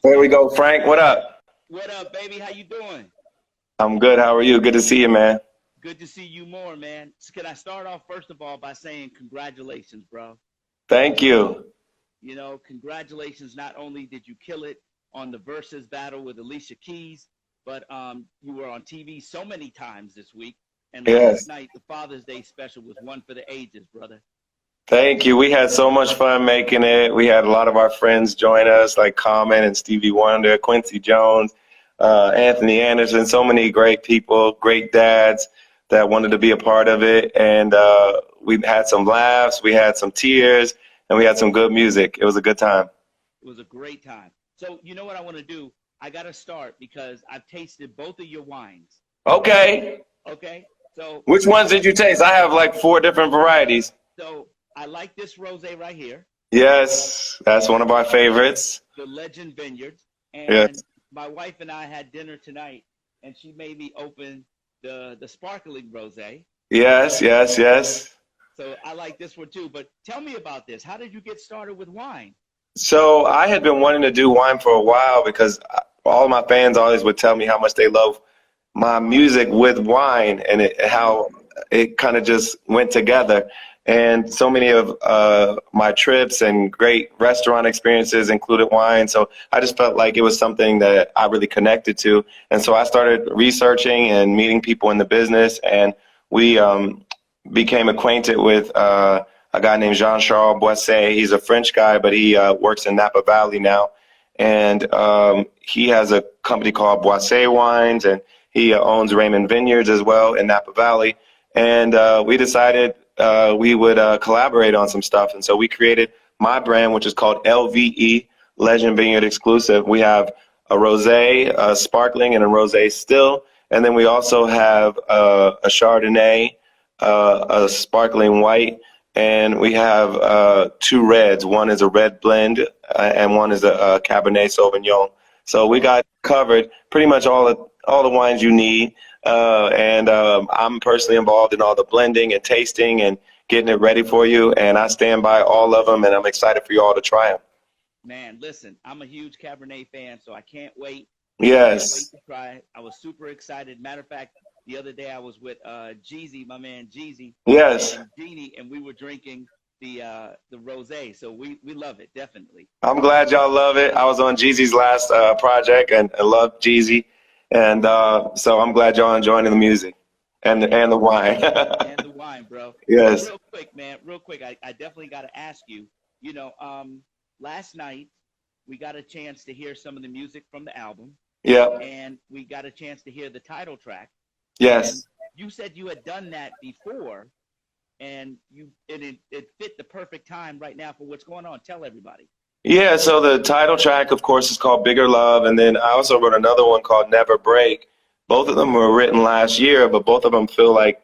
There we go, Frank. What up? What up, baby? How you doing? I'm good. How are you? Good to see you, man. Good to see you more, man. So can I start off first of all by saying congratulations, bro? Thank you. Congratulations. Not only did you kill it on the versus battle with Alicia Keys, but you were on TV so many times this week. And last Yes. night, the Father's Day special was one for the ages, brother. Thank you. We had so much fun making it. We had a lot of our friends join us, like Common and Stevie Wonder, Quincy Jones, Anthony Anderson, so many great people, great dads that wanted to be a part of it. And we had some laughs, we had some tears, and we had some good music. It was a good time. It was a great time. So you know what I want to do? I got to start because I've tasted both of your wines. Okay. Okay. So Which ones did you taste? I have like four different varieties. so I like this rosé right here, Yes, that's one of our favorites. the Legend Vineyards. And Yes. my wife and I had dinner tonight, and she made me open the sparkling rosé. Yes, yes, yes. So I like this one too. But tell me about this. How did you get started with wine? So I had been wanting to do wine for a while because all of my fans always would tell me how much they love my music with wine and how it kind of just went together. And so many of my trips and great restaurant experiences included wine. So I just felt like it was something that I really connected to. And so I started researching and meeting people in the business. And we became acquainted with a guy named Jean-Charles Boisset. He's a French guy, but he works in Napa Valley now. And he has a company called Boisset Wines, and he owns Raymond Vineyards as well in Napa Valley. And we decided we would collaborate on some stuff. And so we created my brand, which is called LVE, Legend Vineyard Exclusive. We have a rosé, a sparkling, and a rosé still. And then we also have a Chardonnay, a sparkling white, and we have two reds. One is a red blend, and one is a Cabernet Sauvignon. So we got covered pretty much all the wines you need. And I'm personally involved in all the blending and tasting and getting it ready for you. And I stand by all of them, and I'm excited for you all to try them. Man, listen, I'm a huge Cabernet fan, so I can't wait. I can't wait Yes, to try it. I was super excited. Matter of fact, the other day I was with Jeezy, my man Jeezy, yes. and Jeannie, and we were drinking the rosé. So we love it definitely. I'm glad y'all love it. I was on Jeezy's last project and I love Jeezy. And so I'm glad y'all enjoying the music and the wine. And the wine, bro. So Yes. real quick, man, real quick, I definitely got to ask you. You know, last night we got a chance to hear some of the music from the album, Yep. and we got a chance to hear the title track. And Yes. you said you had done that before, and it fit the perfect time right now for what's going on. Tell everybody. Yeah, so the title track, of course, is called Bigger Love, and then I also wrote another one called Never Break. Both of them were written last year, but both of them feel like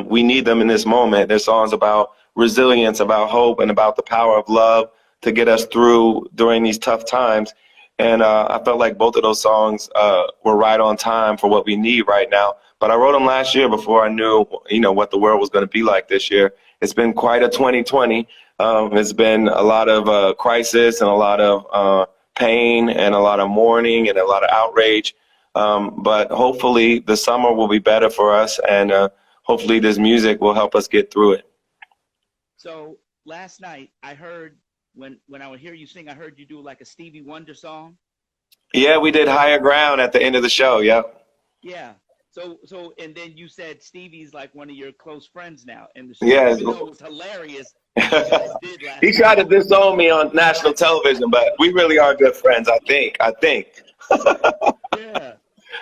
we need them in this moment. They're songs about resilience, about hope, and about the power of love to get us through during these tough times. And I felt like both of those songs were right on time for what we need right now. But I wrote them last year before I knew, what the world was going to be like this year. It's been quite a 2020. It's been a lot of crisis and a lot of pain and a lot of mourning and a lot of outrage. But hopefully the summer will be better for us, and hopefully this music will help us get through it. So last night I heard when I would hear you sing, I heard you do like a Stevie Wonder song. Yeah, we did Higher Ground at the end of the show. Yep. Yeah. So and then you said Stevie's like one of your close friends now in the show, Yes. even though it was hilarious what you guys did last He tried night. to disown me on national television, but we really are good friends, I think. I think. Yeah.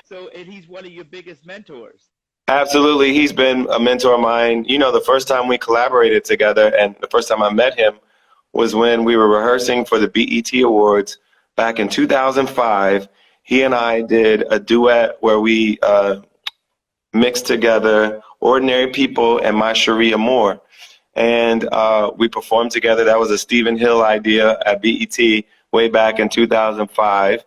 So and he's one of your biggest mentors. Absolutely. He's been a mentor of mine. The first time we collaborated together and the first time I met him was when we were rehearsing for the BET Awards back in 2005. He and I did a duet where we mixed together Ordinary People and My Cherie Amour. And we performed together. That was a Stephen Hill idea at BET way back in 2005.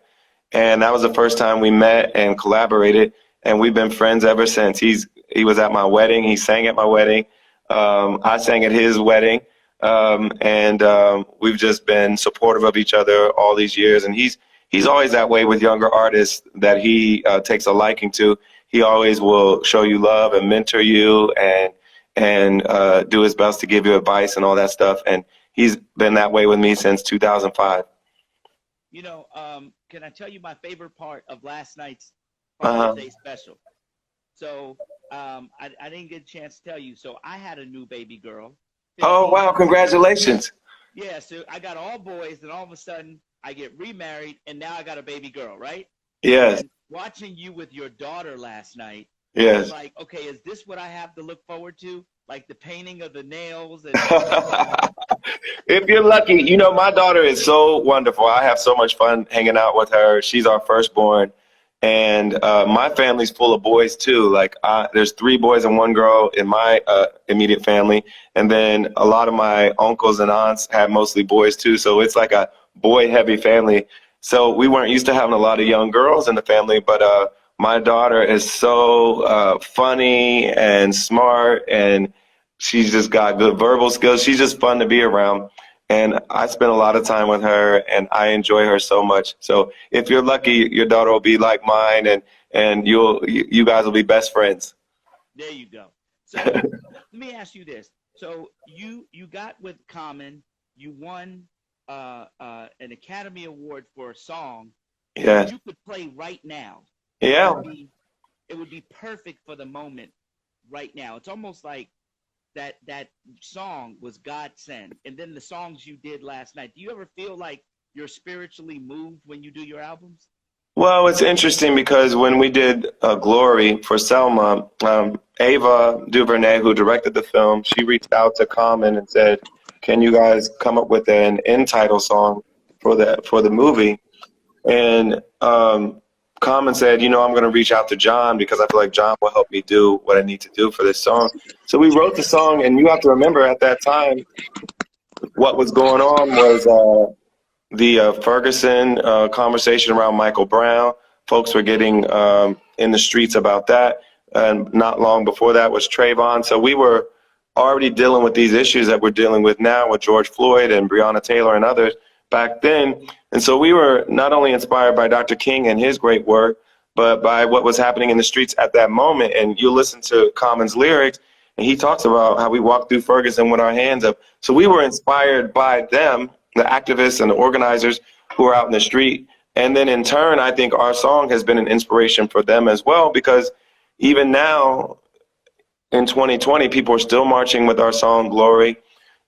And that was the first time we met and collaborated. And we've been friends ever since. He was at my wedding. He sang at my wedding. I sang at his wedding. And we've just been supportive of each other all these years. And he's always that way with younger artists that he takes a liking to. He always will show you love and mentor you and do his best to give you advice and all that stuff. And he's been that way with me since 2005. You know, can I tell you my favorite part of last night's Uh-huh. Father's Day special? So I didn't get a chance to tell you. So I had a new baby girl, Oh, 15 wow. months ago. Congratulations. Yeah, so I got all boys, and all of a sudden I get remarried, and now I got a baby girl, right? Yes. And watching you with your daughter last night, it was Yes. like, okay, is this what I have to look forward to? Like the painting of the nails and If you're lucky, you know, my daughter is so wonderful. I have so much fun hanging out with her. She's our firstborn. And my family's full of boys too. Like there's three boys and one girl in my immediate family. And then a lot of my uncles and aunts have mostly boys too. So it's like a boy heavy family. So we weren't used to having a lot of young girls in the family, but my daughter is so funny and smart, and she's just got good verbal skills. She's just fun to be around. And I spend a lot of time with her, and I enjoy her so much. So if you're lucky, your daughter will be like mine, and you guys will be best friends. there you go. So let me ask you this. So you got with Common, you won an Academy Award for a song that if Yeah, you could play right now, it yeah. would be it would be perfect for the moment right now. It's almost like that song was God sent. And then the songs you did last night. Do you ever feel like you're spiritually moved when you do your albums? Well, it's interesting because when we did Glory for Selma, Ava DuVernay, who directed the film, she reached out to Common and said, "Can you guys come up with an end title song for the movie?" And Common said, "You know, I'm going to reach out to John because I feel like John will help me do what I need to do for this song." So we wrote the song, and you have to remember at that time what was going on was the Ferguson conversation around Michael Brown. Folks were getting in the streets about that. And not long before that was Trayvon. So we were already dealing with these issues that we're dealing with now with George Floyd and Breonna Taylor and others back then. And so we were not only inspired by Dr. King and his great work, but by what was happening in the streets at that moment. And you listen to Common's lyrics, and he talks about how we walked through Ferguson with our hands up. So we were inspired by them, the activists and the organizers who are out in the street. And then in turn, I think our song has been an inspiration for them as well, because even now in 2020, people are still marching with our song Glory.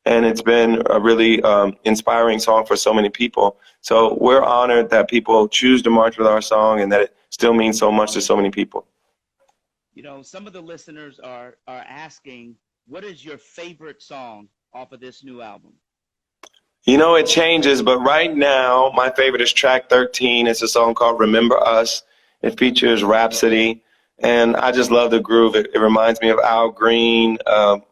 And it's been a really inspiring song for so many people. So we're honored that people choose to march with our song and that it still means so much to so many people. You know, some of the listeners are asking, what is your favorite song off of this new album? You know, it changes, but right now, my favorite is track 13. It's a song called Remember Us. It features Rhapsody, and I just love the groove. It reminds me of Al Green.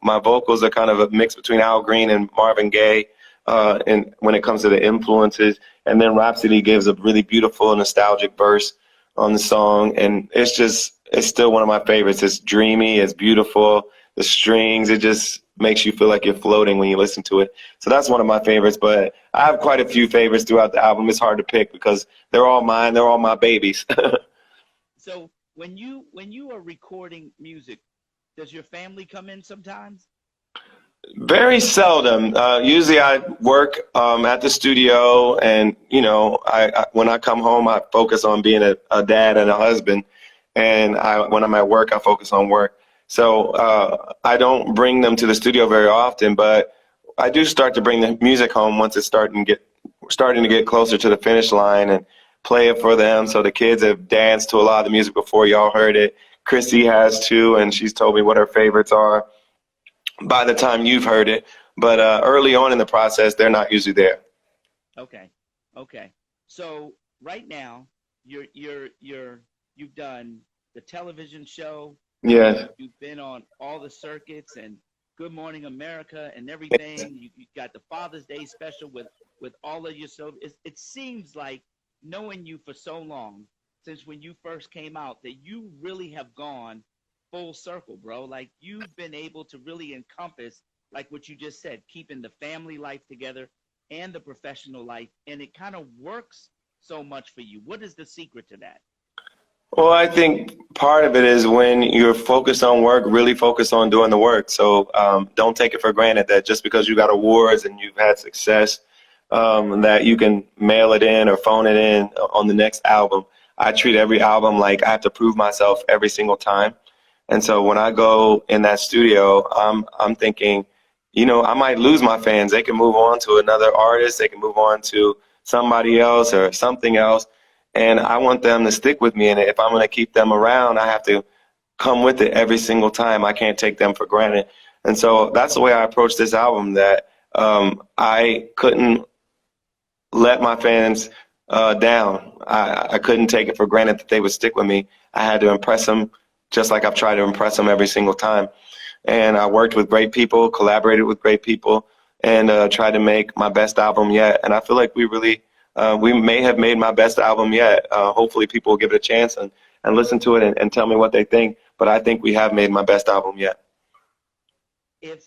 My vocals are kind of a mix between Al Green and Marvin Gaye, and when it comes to the influences. And then Rhapsody gives a really beautiful, nostalgic verse on the song, and it's still one of my favorites. It's dreamy, it's beautiful. The strings, it just makes you feel like you're floating when you listen to it. So that's one of my favorites, but I have quite a few favorites throughout the album. It's hard to pick because they're all mine. They're all my babies. So when you are recording music, does your family come in sometimes? Very seldom. Usually I work at the studio, and, you know, when I come home, I focus on being a dad and a husband. And when I'm at work, I focus on work. So I don't bring them to the studio very often, but I do start to bring the music home once it's starting to get closer to the finish line and play it for them. So the kids have danced to a lot of the music before y'all heard it. Chrissy has too, and she's told me what her favorites are by the time you've heard it. But early on in the process, they're not usually there. Okay. Okay. So right now, you've done the television show. Yes. You've been on all the circuits and Good Morning America and everything. You got the Father's Day special with all of your so it seems like knowing you for so long, since when you first came out, that you really have gone full circle, bro. Like you've been able to really encompass, like what you just said, keeping the family life together and the professional life, and it kind of works so much for you? What is the secret to that? Well, I think part of it is when you're focused on work, really focused on doing the work. So don't take it for granted that just because you got awards and you've had success, that you can mail it in or phone it in on the next album. I treat every album like I have to prove myself every single time. And so when I go in that studio, I'm thinking, you know, I might lose my fans. They can move on to another artist. They can move on to somebody else or something else. And I want them to stick with me. And if I'm going to keep them around, I have to come with it every single time. I can't take them for granted. And so that's the way I approach this album, that I couldn't let my fans down. I couldn't take it for granted that they would stick with me. I had to impress them just like I've tried to impress them every single time. And I worked with great people, collaborated with great people, and tried to make my best album yet. And I feel like we may have made my best album yet. Hopefully people will give it a chance and listen to it and tell me what they think. But I think we have made my best album yet. If,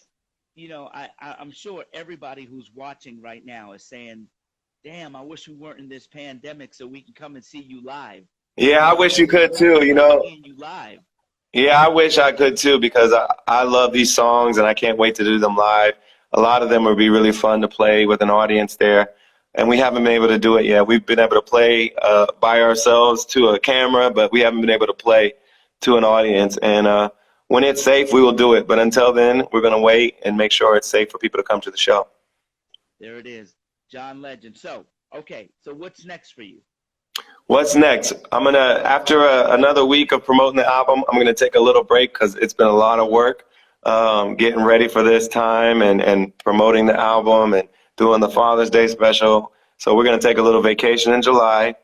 you know, I'm sure everybody who's watching right now is saying, damn, I wish we weren't in this pandemic so we can come and see you live. Yeah, I wish you could too, you know. Seeing you live. Yeah, I wish I could too, because I love these songs and I can't wait to do them live. A lot of them would be really fun to play with an audience there. And we haven't been able to do it yet. We've been able to play by ourselves to a camera, but we haven't been able to play to an audience. And when it's safe, we will do it. But until then, we're going to wait and make sure it's safe for people to come to the show. There it is. John Legend. So, okay, so what's next for you? What's next? I'm going to, after another week of promoting the album, I'm going to take a little break because it's been a lot of work getting ready for this time and promoting the album and doing the Father's Day special. So we're going to take a little vacation in July.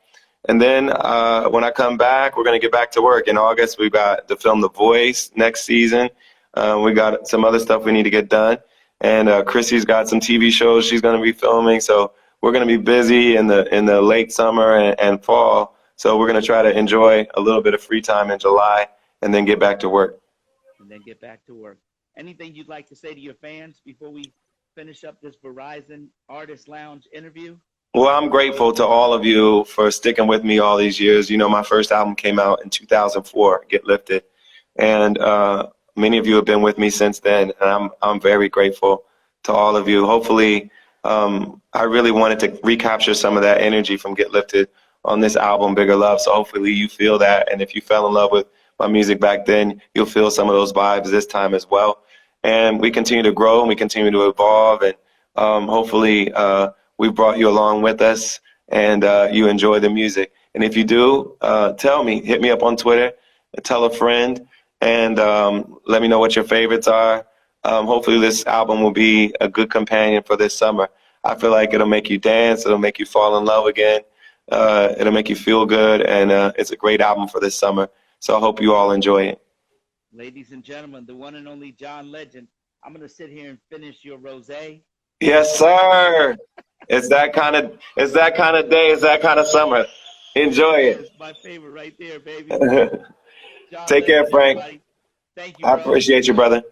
And then when I come back, we're going to get back to work. In August, we've got to film The Voice next season. We got some other stuff we need to get done. And Chrissy's got some TV shows she's going to be filming. So we're going to be busy in the late summer and fall. So we're going to try to enjoy a little bit of free time in July and then get back to work. And then get back to work. Anything you'd like to say to your fans before we finish up this Verizon Artist Lounge interview? Well, I'm grateful to all of you for sticking with me all these years. You know, my first album came out in 2004, Get Lifted. And many of you have been with me since then, and I'm very grateful to all of you. Hopefully, I really wanted to recapture some of that energy from Get Lifted on this album, Bigger Love. So hopefully you feel that. And if you fell in love with my music back then, you'll feel some of those vibes this time as well. And we continue to grow and we continue to evolve. And hopefully we've brought you along with us and you enjoy the music. And if you do, tell me, hit me up on Twitter, tell a friend, and let me know what your favorites are. Hopefully this album will be a good companion for this summer. I feel like it'll make you dance, it'll make you fall in love again, it'll make you feel good, and it's a great album for this summer. So I hope you all enjoy it. Ladies and gentlemen, the one and only John Legend. I'm going to sit here and finish your rosé. Yes, sir. It's that kind of day, it's that kind of summer. Enjoy it. It's my favorite right there, baby. Take care, Frank. Everybody. Thank you, I bro. appreciate you, brother.